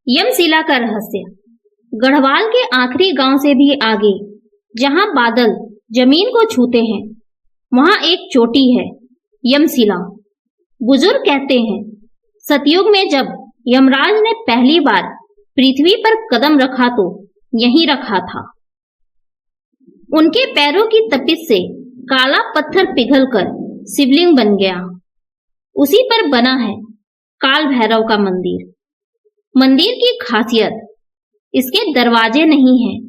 यमशिला का रहस्य। गढ़वाल के आखिरी गांव से भी आगे, जहां बादल जमीन को छूते हैं, वहां एक चोटी है, यमशिला। बुजुर्ग कहते हैं, सतयुग में जब यमराज ने पहली बार पृथ्वी पर कदम रखा तो यहीं रखा था। उनके पैरों की तपिश से काला पत्थर पिघलकर शिवलिंग बन गया। उसी पर बना है काल भैरव का मंदिर। मंदिर की खासियत, इसके दरवाजे नहीं हैं,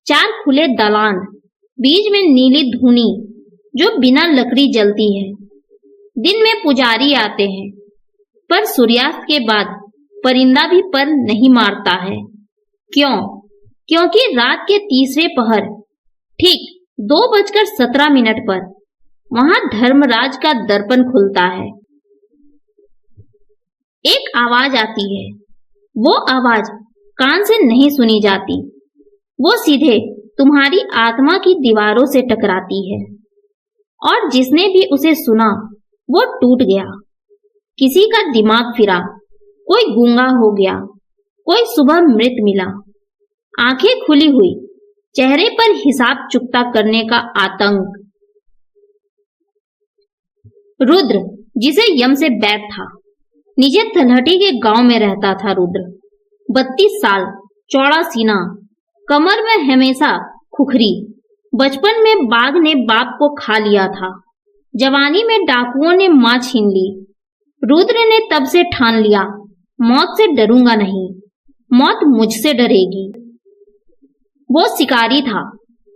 4 खुले दालान, बीच में नीली धूनी जो बिना लकड़ी जलती है। दिन में पुजारी आते हैं, पर सूर्यास्त के बाद परिंदा भी पर नहीं मारता है। क्यों? क्योंकि रात के तीसरे पहर ठीक 2:17 पर वहां धर्मराज का दर्पण खुलता है। एक आवाज आती है। वो आवाज कान से नहीं सुनी जाती, वो सीधे तुम्हारी आत्मा की दीवारों से टकराती है। और जिसने भी उसे सुना वो टूट गया। किसी का दिमाग फिरा, कोई गूंगा हो गया, कोई सुबह मृत मिला, आंखें खुली हुई, चेहरे पर हिसाब चुकता करने का आतंक। रुद्र, जिसे यम से बैर था, नीचे तलहटी के गांव में रहता था। रुद्र 32 साल, चौड़ा सीना, कमर में हमेशा खुखरी। बचपन में बाघ ने बाप को खा लिया था, जवानी में डाकुओं ने मां छीन ली। रुद्र ने तब से ठान लिया, मौत से डरूंगा नहीं, मौत मुझसे डरेगी। वो शिकारी था,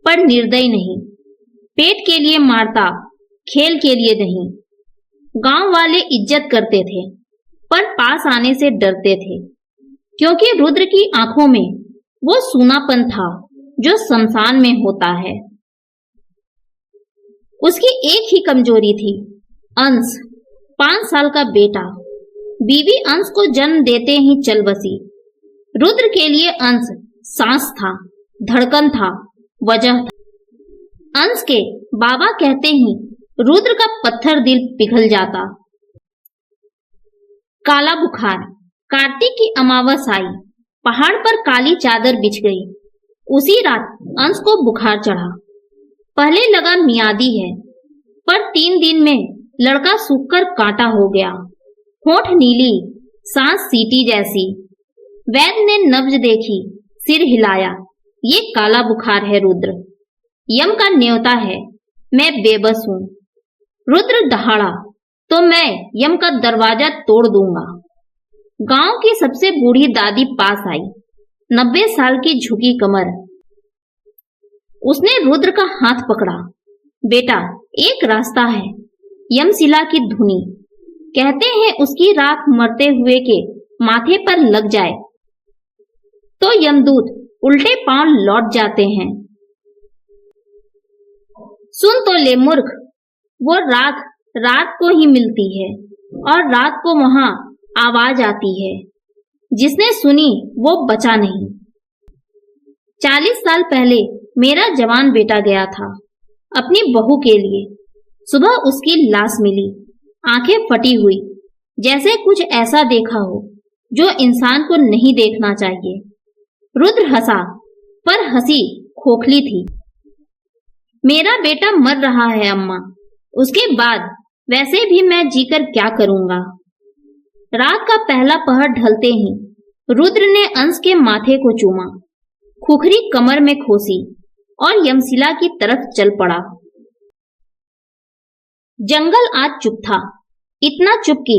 पर निर्दयी नहीं। पेट के लिए मारता, खेल के लिए नहीं। गांव वाले इज्जत करते थे, पर पास आने से डरते थे, क्योंकि रुद्र की आंखों में वो सूनापन था जो शमशान में होता है। उसकी एक ही कमजोरी थी, अंश, 5 साल का बेटा। बीवी अंश को जन्म देते ही चल बसी। रुद्र के लिए अंश सांस था, धड़कन था, वजह था। अंश के बाबा कहते ही रुद्र का पत्थर दिल पिघल जाता। काला बुखार। कार्तिक की अमावस आई, पहाड़ पर काली चादर बिछ गई। उसी रात अंश को बुखार चढ़ा। पहले लगा मियादी है, पर 3 दिन में लड़का सूखकर कांटा हो गया। होंठ नीली, सांस सीटी जैसी। वैद्य ने नब्ज देखी, सिर हिलाया। ये काला बुखार है रुद्र, यम का न्योता है, मैं बेबस हूं। रुद्र दहाड़ा, तो मैं यम का दरवाजा तोड़ दूंगा। गांव की सबसे बूढ़ी दादी पास आई, 90 साल की झुकी कमर। उसने रुद्र का हाथ पकड़ा। बेटा, एक रास्ता है, यमशिला की धुनी। कहते हैं उसकी राख मरते हुए के माथे पर लग जाए तो यमदूत उल्टे पांव लौट जाते हैं। सुन तो ले मूर्ख, वो राख रात को ही मिलती है, और रात को वहां आवाज आती है। जिसने सुनी वो बचा नहीं। 40 साल पहले मेरा जवान बेटा गया था अपनी बहू के लिए। सुबह उसकी लाश मिली, आंखें फटी हुई, जैसे कुछ ऐसा देखा हो जो इंसान को नहीं देखना चाहिए। रुद्र हंसा, पर हंसी खोखली थी। मेरा बेटा मर रहा है अम्मा, उसके बाद वैसे भी मैं जीकर क्या करूंगा। रात का पहला पहर ढलते ही रुद्र ने अंश के माथे को चूमा, खुखरी कमर में खोसी और यमशिला की तरफ चल पड़ा। जंगल आज चुप था, इतना चुप कि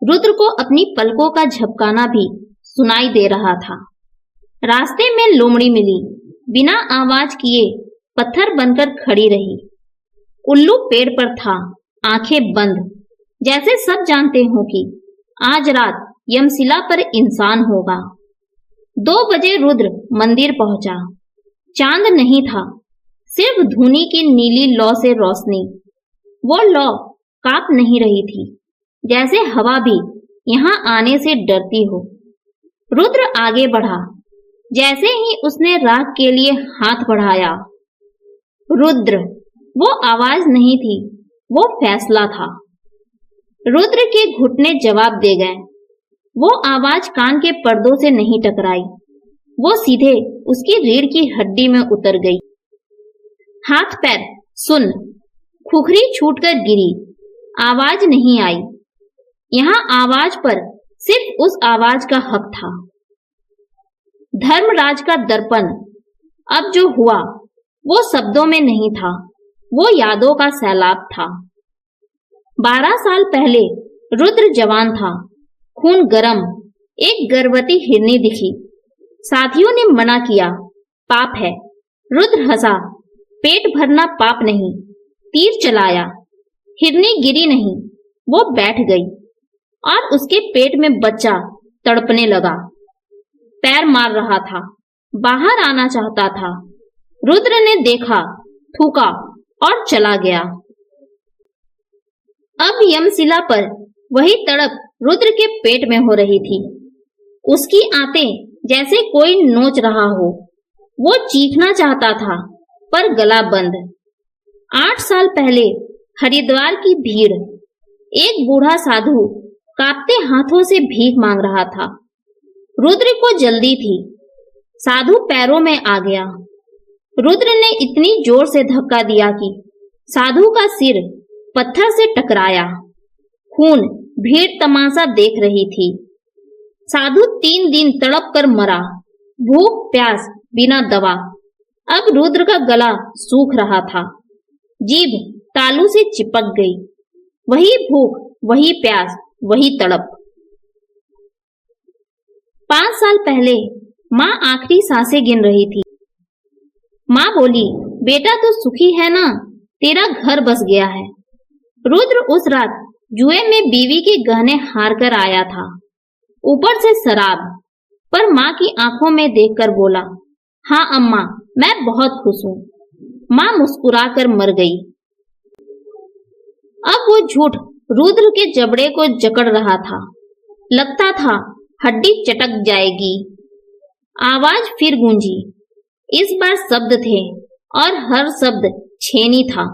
रुद्र को अपनी पलकों का झपकाना भी सुनाई दे रहा था। रास्ते में लोमड़ी मिली, बिना आवाज किए पत्थर बनकर खड़ी रही। उल्लू पेड़ पर था, आंखें बंद, जैसे सब जानते हो कि आज रात यमशिला पर इंसान होगा। 2 बजे रुद्र मंदिर पहुंचा। चांद नहीं था, सिर्फ धूनी की नीली लौ से रोशनी। वो लौ कांप नहीं रही थी, जैसे हवा भी यहां आने से डरती हो। रुद्र आगे बढ़ा। जैसे ही उसने राख के लिए हाथ बढ़ाया, रुद्र, वो आवाज नहीं थी, वो फैसला था। रुद्र के घुटने जवाब दे गए। वो आवाज कान के पर्दों से नहीं टकराई, वो सीधे उसकी रीढ़ की हड्डी में उतर गई। हाथ पैर सुन्न, खुखरी छूटकर गिरी, आवाज नहीं आई। यहाँ आवाज पर सिर्फ उस आवाज का हक था। धर्मराज का दर्पण अब जो हुआ वो शब्दों में नहीं था, वो यादों का सैलाब था। 12 साल पहले रुद्र जवान था, खून गरम, एक गर्भवती हिरनी दिखी। साथियों ने मना किया, पाप है। रुद्र हंसा, पेट भरना पाप नहीं। तीर चलाया, हिरनी गिरी नहीं, वो बैठ गई और उसके पेट में बच्चा तड़पने लगा। पैर मार रहा था, बाहर आना चाहता था। रुद्र ने देखा, थूका और चला गया। अब यमशिला पर वही तड़प रुद्र के पेट में हो रही थी। उसकी आंतें जैसे कोई नोच रहा हो। वो चीखना चाहता था पर गला बंद। 8 साल पहले हरिद्वार की भीड़, एक बूढ़ा साधु कांपते हाथों से भीख मांग रहा था। रुद्र को जल्दी थी। साधु पैरों में आ गया। रुद्र ने इतनी जोर से धक्का दिया कि साधु का सिर पत्थर से टकराया। खून, भीड़ तमाशा देख रही थी। साधु 3 दिन तड़प कर मरा, भूख प्यास बिना दवा। अब रुद्र का गला सूख रहा था, जीभ तालू से चिपक गई। वही भूख, वही प्यास, वही तड़प। 5 साल पहले माँ आखिरी सांसें गिन रही थी। माँ बोली, बेटा तो सुखी है ना, तेरा घर बस गया है। रुद्र उस रात जुए में बीवी के गहने हार कर आया था, ऊपर से शराब। पर माँ की आंखों में देखकर बोला, हाँ अम्मा, मैं बहुत खुश हूँ। माँ मुस्कुराकर मर गई। अब वो झूठ रुद्र के जबड़े को जकड़ रहा था। लगता था हड्डी चटक जाएगी। आवाज फिर गूंजी। इस बार शब्द थे और हर शब्द छेनी था।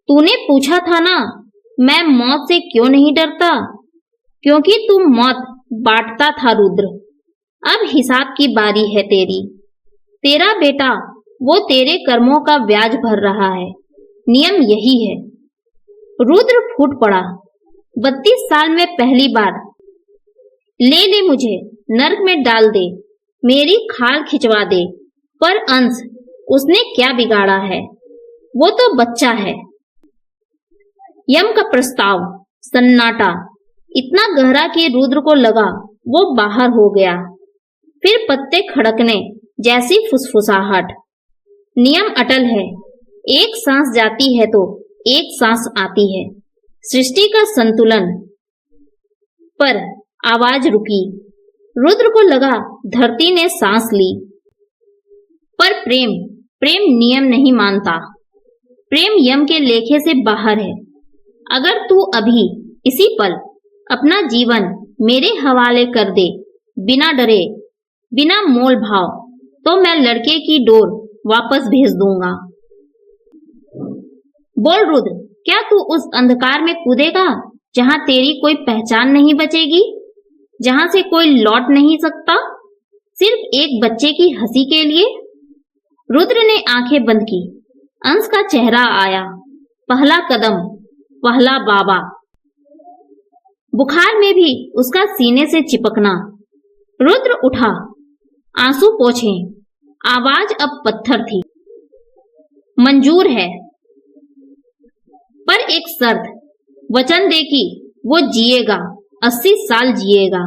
तूने पूछा था ना, मैं मौत से क्यों नहीं डरता? क्योंकि तू मौत बांटता था रुद्र। अब हिसाब की बारी है तेरी। तेरा बेटा वो तेरे कर्मों का ब्याज भर रहा है। नियम यही है। रुद्र फूट पड़ा। 32 साल में पहली बार। ले ले मुझे, नर्क में डाल दे, मेरी खाल खिंचवा दे। पर अंश, उसने क्या बिगाड़ा है? वो तो बच्चा है। यम का प्रस्ताव, सन्नाटा इतना गहरा कि रुद्र को लगा वो बाहर हो गया। फिर पत्ते खड़कने जैसी फुसफुसाहट। नियम अटल है, एक सांस जाती है तो एक सांस आती है। सृष्टि का संतुलन। पर आवाज रुकी। रुद्र को लगा धरती ने सांस ली। पर प्रेम, प्रेम नियम नहीं मानता। प्रेम यम के लेखे से बाहर है। अगर तू अभी इसी पल अपना जीवन मेरे हवाले कर दे, बिना डरे, बिना मोल भाव, तो मैं लड़के की डोर वापस भेज दूंगा। बोल रुद्र, क्या तू उस अंधकार में कूदेगा जहां तेरी कोई पहचान नहीं बचेगी, जहां से कोई लौट नहीं सकता, सिर्फ एक बच्चे की हंसी के लिए? रुद्र ने आंखें बंद की। अंश का चेहरा आया। पहला कदम, पहला बाबा। बुखार में भी उसका सीने से चिपकना। रुद्र उठा, आंसू पोंछे। आवाज अब पत्थर थी। मंजूर है, पर एक शर्त। वचन दे कि वो जिएगा, 80 साल जिएगा।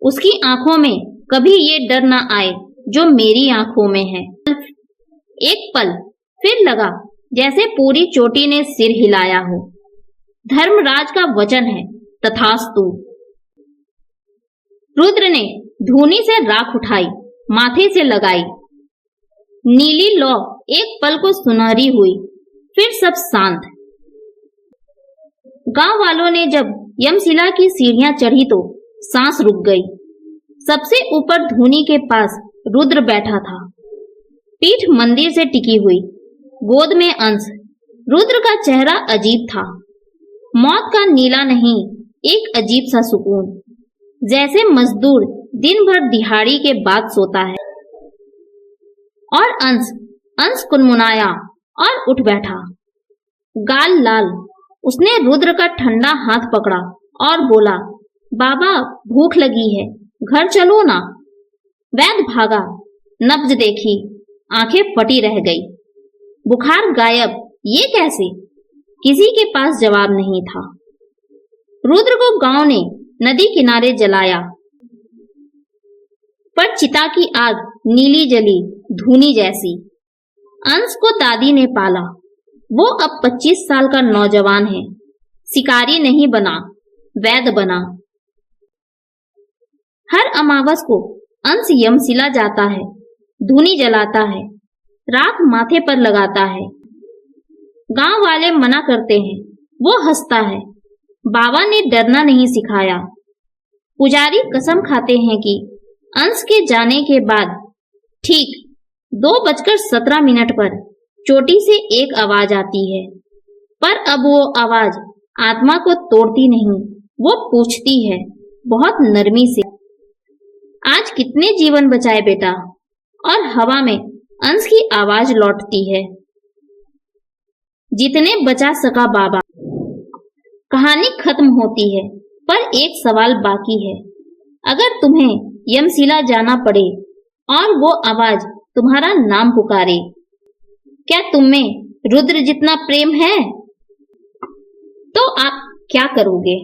उसकी आंखों में कभी ये डर ना आए जो मेरी आंखों में है। एक पल फिर लगा जैसे पूरी चोटी ने सिर हिलाया हो। धर्मराज का वचन है, तथास्तु। रुद्र ने धूनी से राख उठाई, माथे से लगाई। नीली लौ एक पल को सुनहरी हुई, फिर सब शांत। गांव वालों ने जब यमशिला की सीढ़ियां चढ़ी तो सांस रुक गई। सबसे ऊपर धूनी के पास रुद्र बैठा था, पीठ मंदिर से टिकी हुई, गोद में अंश। रुद्र का चेहरा अजीब था। मौत का नीला नहीं, एक अजीब सा सुकून। जैसे मजदूर दिन भर दिहाड़ी के बाद सोता है। और अंश कुनमुनाया और उठ बैठा, गाल लाल। उसने रुद्र का ठंडा हाथ पकड़ा और बोला, बाबा भूख लगी है, घर चलो ना। वैद्य भागा, नब्ज देखी, आंखें फटी रह गई। बुखार गायब, ये कैसे? किसी के पास जवाब नहीं था। रुद्र को गांव ने नदी किनारे जलाया, पर चिता की आग नीली जली, धूनी जैसी। अंश को दादी ने पाला। वो अब 25 साल का नौजवान है। शिकारी नहीं बना, वैद्य बना। हर अमावस को अंश यमशिला जाता है, धूनी जलाता है, राख माथे पर लगाता है। गांव वाले मना करते हैं, वो हंसता है। बाबा ने डरना नहीं सिखाया। पुजारी कसम खाते हैं कि अंश के जाने के बाद ठीक 2:17 पर चोटी से एक आवाज आती है। पर अब वो आवाज आत्मा को तोड़ती नहीं, वो पूछती है बहुत नरमी से, आज कितने जीवन बचाए बेटा? और हवा में अंश की आवाज लौटती है, जितने बचा सका बाबा। कहानी खत्म होती है, पर एक सवाल बाकी है। अगर तुम्हें यमशिला जाना पड़े और वो आवाज तुम्हारा नाम पुकारे, क्या तुम में रुद्र जितना प्रेम है? तो आप क्या करोगे?